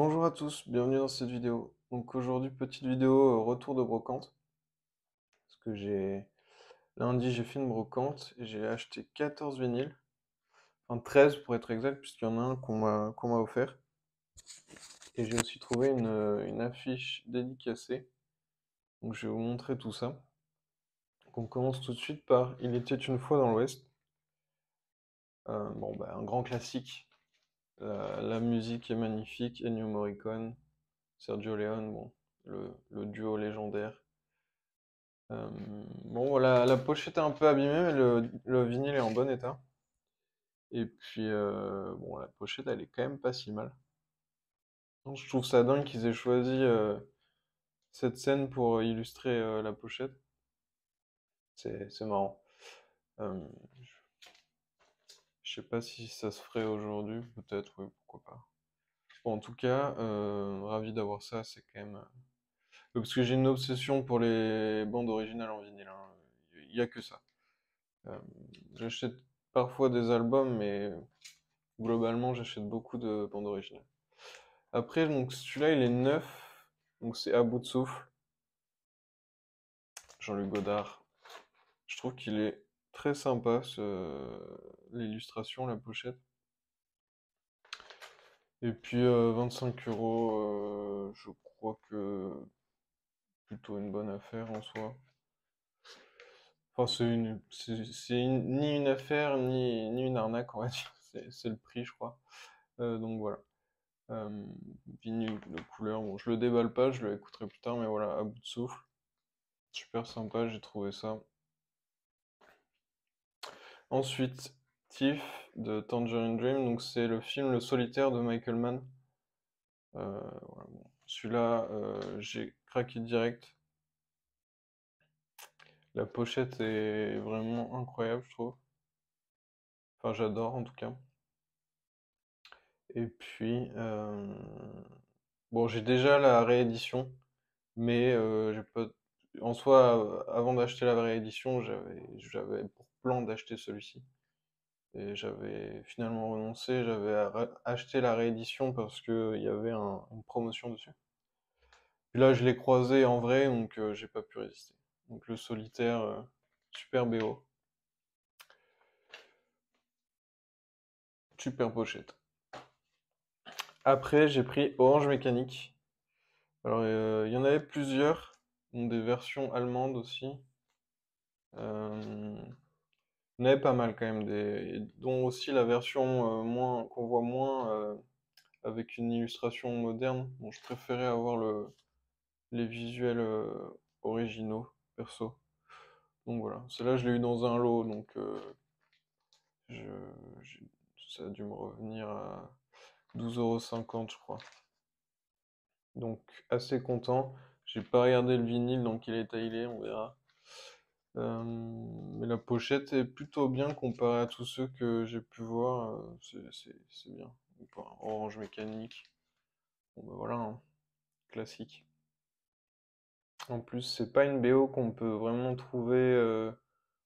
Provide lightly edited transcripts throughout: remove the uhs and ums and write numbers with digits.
Bonjour à tous, bienvenue dans cette vidéo. Donc aujourd'hui, petite vidéo retour de brocante. Parce que lundi, j'ai fait une brocante et j'ai acheté 14 vinyles. Enfin 13 pour être exact, puisqu'il y en a un qu'on m'a offert. Et j'ai aussi trouvé une affiche dédicacée. Donc je vais vous montrer tout ça. Donc on commence tout de suite par Il était une fois dans l'Ouest. Bon, bah, un grand classique. La musique est magnifique. Ennio Morricone, Sergio Leone, bon, le duo légendaire. Bon, voilà, la pochette est un peu abîmée, mais le vinyle est en bon état. Et puis, bon, la pochette, elle est quand même pas si mal. Donc, je trouve ça dingue qu'ils aient choisi cette scène pour illustrer la pochette. C'est marrant. Euh, je sais pas si ça se ferait aujourd'hui, peut-être, oui, pourquoi pas. Bon, en tout cas, ravi d'avoir ça, c'est quand même. Parce que j'ai une obsession pour les bandes originales en vinyle, hein. Il y a que ça. Euh, J'achète parfois des albums, mais globalement, j'achète beaucoup de bandes originales. Après, donc celui-là, il est neuf, donc c'est À bout de souffle, Jean-Luc Godard. Je trouve qu'il est très sympa, l'illustration, la pochette. Et puis 25 euros, je crois que plutôt une bonne affaire en soi. Enfin, ni une affaire, ni une arnaque, on va dire. C'est le prix, je crois. Donc voilà. Euh, Vinyle de couleur, bon, je le déballe pas, je le écouterai plus tard, mais voilà, À bout de souffle. Super sympa, j'ai trouvé ça. Ensuite, Thief de Tangerine Dream, donc c'est le film Le Solitaire de Michael Mann. Voilà, bon. Celui-là, j'ai craqué direct. La pochette est vraiment incroyable, je trouve. Enfin, j'adore en tout cas. Et puis, bon, j'ai déjà la réédition, mais j'ai pas. En soi, avant d'acheter la réédition, j'avais pour plan d'acheter celui-ci. Et j'avais finalement renoncé, acheté la réédition parce qu'il y avait une promotion dessus. Puis là, je l'ai croisé en vrai, donc j'ai pas pu résister. Donc le solitaire, super BO, super pochette. Après, j'ai pris Orange Mécanique. Alors, il y en avait plusieurs, donc des versions allemandes aussi. Euh, il y en avait pas mal quand même, dont aussi la version qu'on voit moins avec une illustration moderne. Bon, je préférais avoir les visuels originaux, perso. Donc voilà, celle-là je l'ai eu dans un lot, donc je, je- ça a dû me revenir à 12,50 € je crois. Donc assez content. J'ai pas regardé le vinyle, donc il est taillé, on verra. Mais la pochette est plutôt bien comparée à tous ceux que j'ai pu voir. C'est bien. Enfin, Orange Mécanique. Bon ben voilà, hein, classique. En plus, c'est pas une BO qu'on peut vraiment trouver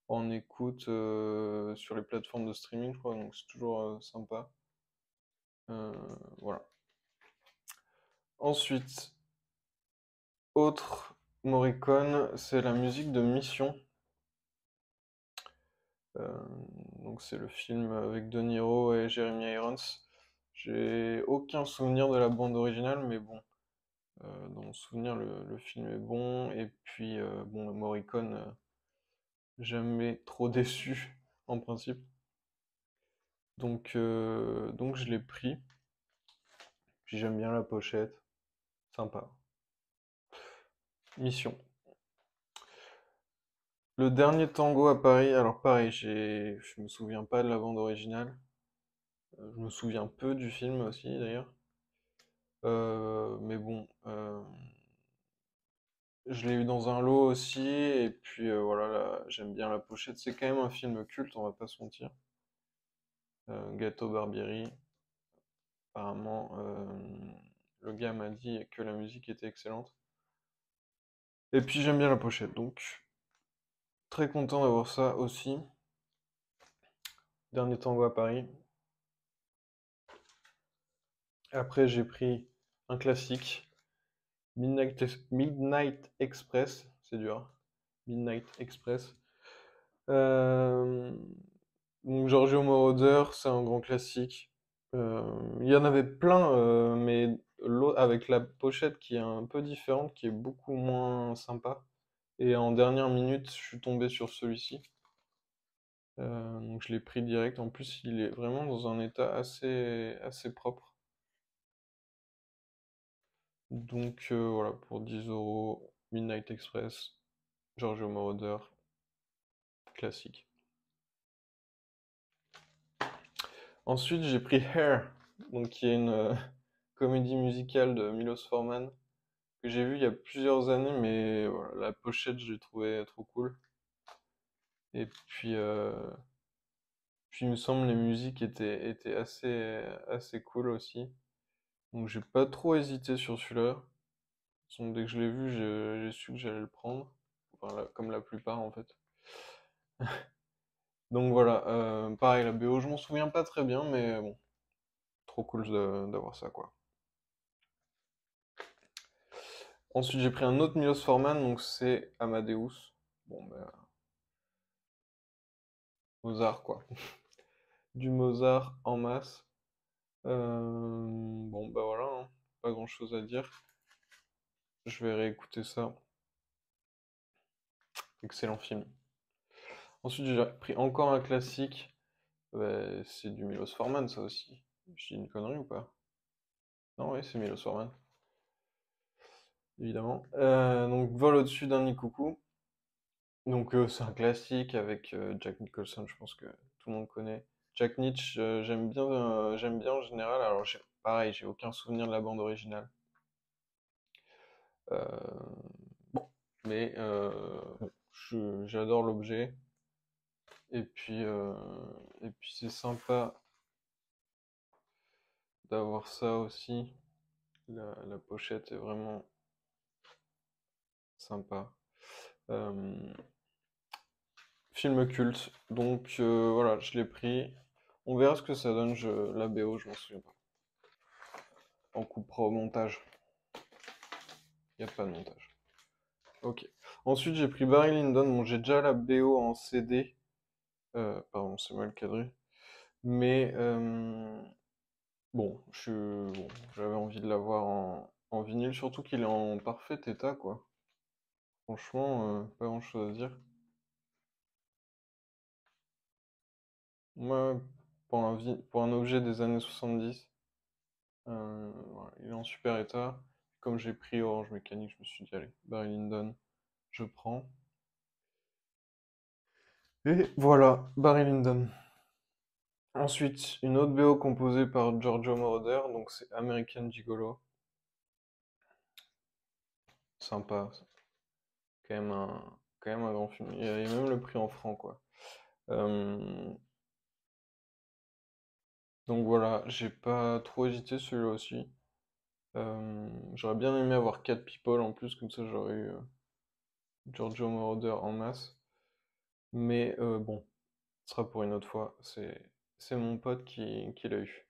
en écoute sur les plateformes de streaming, je crois, donc c'est toujours sympa. Euh, voilà. Ensuite, autre Morricone, c'est la musique de Mission. Euh, donc c'est le film avec De Niro et Jeremy Irons. J'ai aucun souvenir de la bande originale, mais bon, dans mon souvenir, le film est bon. Et puis, bon, Morricone, jamais trop déçu en principe. Donc je l'ai pris. Puis j'aime bien la pochette. Sympa. Mission. Le dernier tango à Paris. Alors pareil, je me souviens pas de la bande originale. Je me souviens peu du film aussi d'ailleurs. Mais bon, je l'ai eu dans un lot aussi. Et puis voilà, j'aime bien la pochette. C'est quand même un film culte, on va pas se mentir. Gâteau Barbieri. Apparemment, le gars m'a dit que la musique était excellente. Et puis j'aime bien la pochette, donc très content d'avoir ça aussi. Dernier tango à Paris. Après j'ai pris un classique. Midnight Express, c'est dur. Midnight Express. Euh, donc Giorgio Moroder, c'est un grand classique. Il y en avait plein, mais avec la pochette qui est un peu différente, qui est beaucoup moins sympa. Et en dernière minute, je suis tombé sur celui-ci. Donc je l'ai pris direct. En plus, il est vraiment dans un état assez propre. Donc voilà, pour 10 euros, Midnight Express, Giorgio Moroder, classique. Ensuite, j'ai pris Hair, donc qui est une comédie musicale de Milos Forman que j'ai vu il y a plusieurs années, mais voilà, la pochette, je l'ai trouvée trop cool. Et puis il me semble les musiques étaient assez cool aussi. Donc j'ai pas trop hésité sur celui-là. De toute façon, dès que je l'ai vu, j'ai su que j'allais le prendre. Enfin, comme la plupart en fait. Donc voilà, pareil, la BO, je m'en souviens pas très bien, mais bon, trop cool d'avoir ça quoi. Ensuite, j'ai pris un autre Milos Forman, donc c'est Amadeus. Bon, ben, Mozart quoi. Du Mozart en masse. Bon, bah voilà, hein. Pas grand-chose à dire. Je vais réécouter ça. Excellent film. Ensuite, j'ai pris encore un classique. C'est du Milos Forman, ça aussi. Je dis une connerie ou pas? Non, oui, c'est Milos Forman, évidemment. Donc, Vol au-dessus d'un nid coucou. Donc, c'est un classique avec Jack Nicholson, je pense que tout le monde connaît. Jack Nitch, j'aime bien en général. Alors, pareil, j'ai aucun souvenir de la bande originale. Euh, bon, mais j'adore l'objet. Et puis c'est sympa d'avoir ça aussi. La pochette est vraiment sympa. Euh, Film culte. Donc voilà, je l'ai pris. On verra ce que ça donne. La BO, je m'en souviens pas. On coupera au montage. Il n'y a pas de montage. Ok. Ensuite, j'ai pris Barry Lyndon. Bon, j'ai déjà la BO en CD. Pardon, c'est mal cadré. Mais bon, j'avais envie de l'avoir en vinyle, surtout qu'il est en parfait état, quoi. Franchement, pas grand-chose à dire. Moi, pour un objet des années 70, voilà, il est en super état. Comme j'ai pris Orange Mécanique, je me suis dit, allez, Barry Lyndon, je prends. Et voilà, Barry Lyndon. Ensuite, une autre BO composée par Giorgio Moroder, donc c'est American Gigolo. Sympa, quand même quand même un grand film. Il y a même le prix en francs, quoi. Euh, donc voilà, j'ai pas trop hésité celui-là aussi. J'aurais bien aimé avoir 4 people en plus, comme ça j'aurais eu Giorgio Moroder en masse. Mais bon, ce sera pour une autre fois. C'est mon pote qui l'a eu.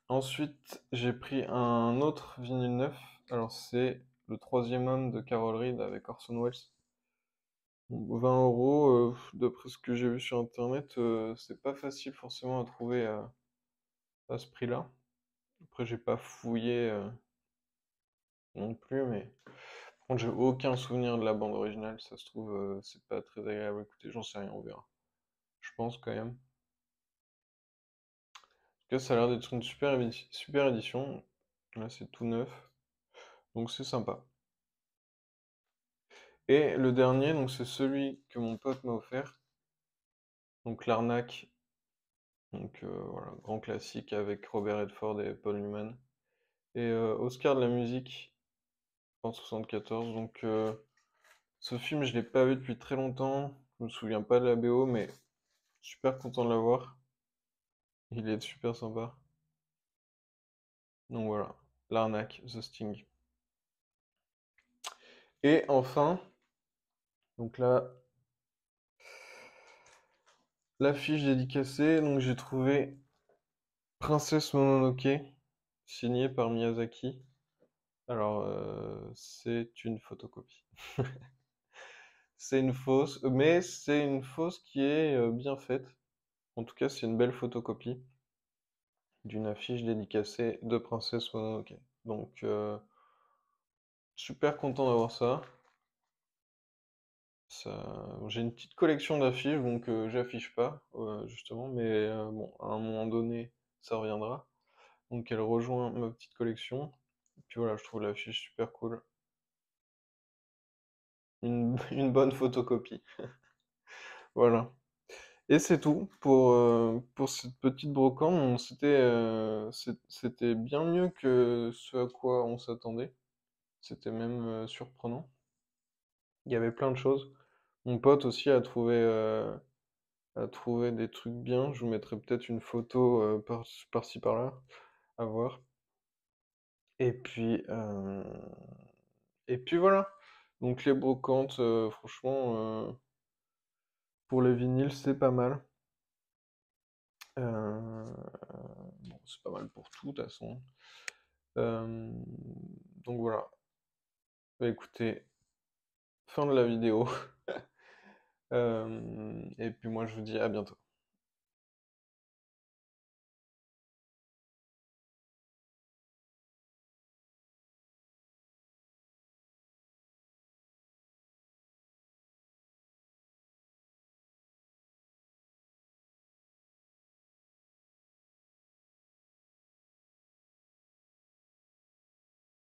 Ensuite, j'ai pris un autre vinyle neuf. Alors c'est le troisième homme de Carol Reed avec Orson Welles. Bon, 20 euros, d'après ce que j'ai vu sur internet, c'est pas facile forcément à trouver à ce prix-là. Après, j'ai pas fouillé non plus, mais par contre, j'ai aucun souvenir de la bande originale. Ça se trouve, c'est pas très agréable à écouter. J'en sais rien, on verra. Je pense quand même. En tout cas, ça a l'air d'être une super édition. Là, c'est tout neuf, donc c'est sympa. Et le dernier, donc c'est celui que mon pote m'a offert. Donc l'arnaque. Donc voilà, grand classique avec Robert Redford et Paul Newman. Et Oscar de la musique en 74. Donc ce film, je l'ai pas vu depuis très longtemps. Je me souviens pas de la BO, mais super content de l'avoir. Il est super sympa. Donc voilà, l'arnaque, The Sting. Et enfin, donc là, l'affiche dédicacée. Donc j'ai trouvé Princesse Mononoke. signé par Miyazaki. Alors, c'est une photocopie. C'est une fausse, mais c'est une fausse qui est bien faite. En tout cas, c'est une belle photocopie d'une affiche dédicacée de Princesse Mononoke. Donc, super content d'avoir ça. J'ai une petite collection d'affiches, donc j'affiche pas, justement, mais bon, à un moment donné, ça reviendra. Donc elle rejoint ma petite collection. Et puis voilà, je trouve l'affiche super cool. Une bonne photocopie. Voilà. Et c'est tout pour cette petite brocante. Bon, c'était bien mieux que ce à quoi on s'attendait. C'était même surprenant. Il y avait plein de choses. Mon pote aussi a trouvé des trucs bien. Je vous mettrai peut-être une photo par-ci par-là à voir. Et puis, voilà. Donc les brocantes, franchement, pour les vinyles, c'est pas mal. Bon, c'est pas mal pour tout, de toute façon. Euh, donc voilà. Bah, écoutez, fin de la vidéo. Et puis moi, je vous dis à bientôt.